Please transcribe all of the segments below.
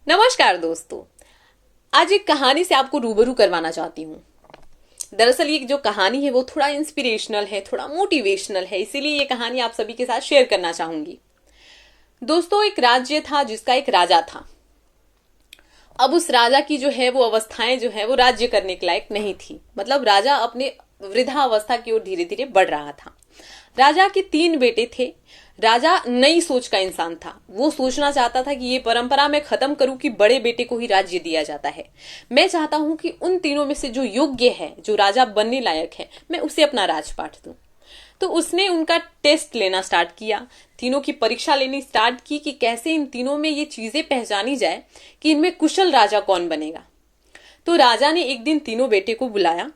नमस्कार दोस्तों, आज एक कहानी से आपको रूबरू करवाना चाहती हूँ। दरअसल ये जो कहानी है वो थोड़ा इंस्पिरेशनल है, थोड़ा मोटिवेशनल है, इसीलिए ये कहानी आप सभी के साथ शेयर करना चाहूंगी। दोस्तों, एक राज्य था जिसका एक राजा था। अब उस राजा की जो है वो अवस्थाएं जो है वो राज्य करने के लायक नहीं थी। मतलब राजा अपने वृद्धा अवस्था की ओर धीरे धीरे बढ़ रहा था। राजा के 3 बेटे थे। राजा नई सोच का इंसान था। वो सोचना चाहता था कि ये परंपरा मैं खत्म करूं कि बड़े बेटे को ही राज्य दिया जाता है। मैं चाहता हूं कि उन तीनों में से जो योग्य है, जो राजा बनने लायक है, मैं उसे अपना राजपाट दूं। तो उसने उनका टेस्ट लेना स्टार्ट किया, तीनों की परीक्षा लेनी स्टार्ट की कि कैसे इन तीनों में ये चीजें पहचानी जाए कि इनमें कुशल राजा कौन बनेगा। तो राजा ने एक दिन तीनों बेटे को बुलाया।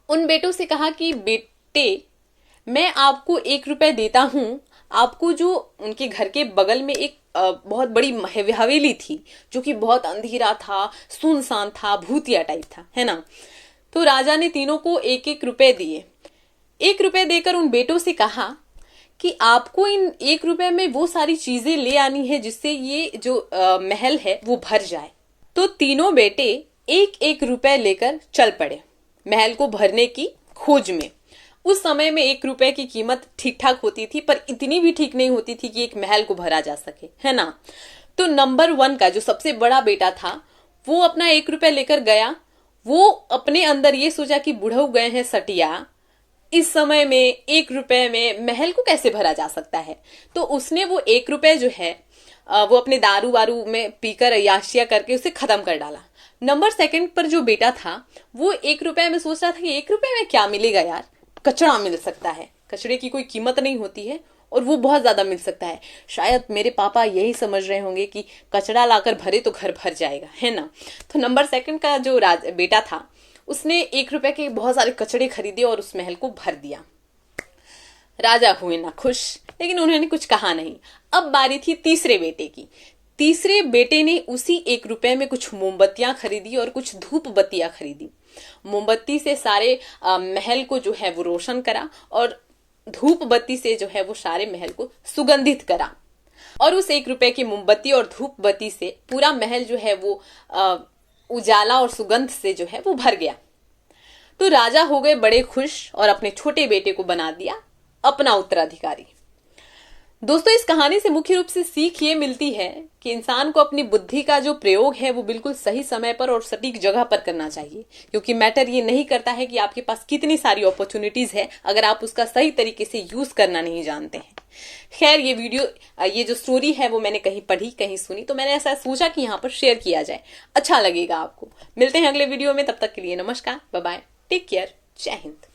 उन बेटों से कहा कि बेटे, मैं आपको 1 रुपए देता हूं। आपको जो उनके घर के बगल में एक बहुत बड़ी हवेली थी, जो कि बहुत अंधेरा था, सुनसान था, भूतिया टाइप था, है ना। तो राजा ने तीनों को 1-1 रुपए दिए। 1 रुपए देकर उन बेटों से कहा कि आपको इन 1 रुपए में वो सारी चीजें ले आनी है जिससे ये जो महल है वो भर जाए। तो तीनों बेटे 1-1 रुपए लेकर चल पड़े महल को भरने की खोज में। उस समय में 1 रुपए की कीमत ठीक ठाक होती थी, पर इतनी भी ठीक नहीं होती थी कि एक महल को भरा जा सके, है ना। तो नंबर 1 का जो सबसे बड़ा बेटा था वो अपना 1 रुपए लेकर गया। वो अपने अंदर ये सोचा कि बुढ़ऊ गए हैं सटिया, इस समय में 1 रुपए में महल को कैसे भरा जा सकता है। तो उसने वो 1 रुपए जो है वो अपने दारू वारू में पीकर अय्याशिया करके उसे खत्म कर डाला। नंबर 2 पर जो बेटा था वो 1 रुपए में सोच रहा था कि 1 रुपए में क्या मिलेगा यार, कचरा मिल सकता है, कचरे की कोई कीमत नहीं होती है और वो बहुत ज्यादा मिल सकता है। शायद मेरे पापा यही समझ रहे होंगे कि कचरा लाकर भरे तो घर भर जाएगा, है ना। तो नंबर 2 का जो बेटा था उसने 1 रुपए के बहुत सारे कचड़े खरीदे और उस महल को भर दिया। राजा हुए ना खुश, लेकिन उन्होंने कुछ कहा नहीं। अब बारी थी तीसरे बेटे की। तीसरे बेटे ने उसी 1 रुपए में कुछ मोमबत्तियां खरीदी और कुछ धूप बत्तियां खरीदी। मोमबत्ती से सारे महल को जो है वो रोशन करा और धूप बत्ती से जो है वो सारे महल को सुगंधित करा। और उस 1 रुपए की मोमबत्ती और धूप बत्ती से पूरा महल जो है वो उजाला और सुगंध से जो है वो भर गया। तो राजा हो गए बड़े खुश और अपने छोटे बेटे को बना दिया अपना उत्तराधिकारी। दोस्तों, इस कहानी से मुख्य रूप से सीख ये मिलती है कि इंसान को अपनी बुद्धि का जो प्रयोग है वो बिल्कुल सही समय पर और सटीक जगह पर करना चाहिए, क्योंकि मैटर ये नहीं करता है कि आपके पास कितनी सारी अपॉर्चुनिटीज है अगर आप उसका सही तरीके से यूज करना नहीं जानते हैं। खैर, ये जो स्टोरी है वो मैंने कहीं पढ़ी, कहीं सुनी, तो मैंने ऐसा सोचा कि यहाँ पर शेयर किया जाए, अच्छा लगेगा आपको। मिलते हैं अगले वीडियो में, तब तक के लिए नमस्कार, बाय बाय, टेक केयर, जय हिंद।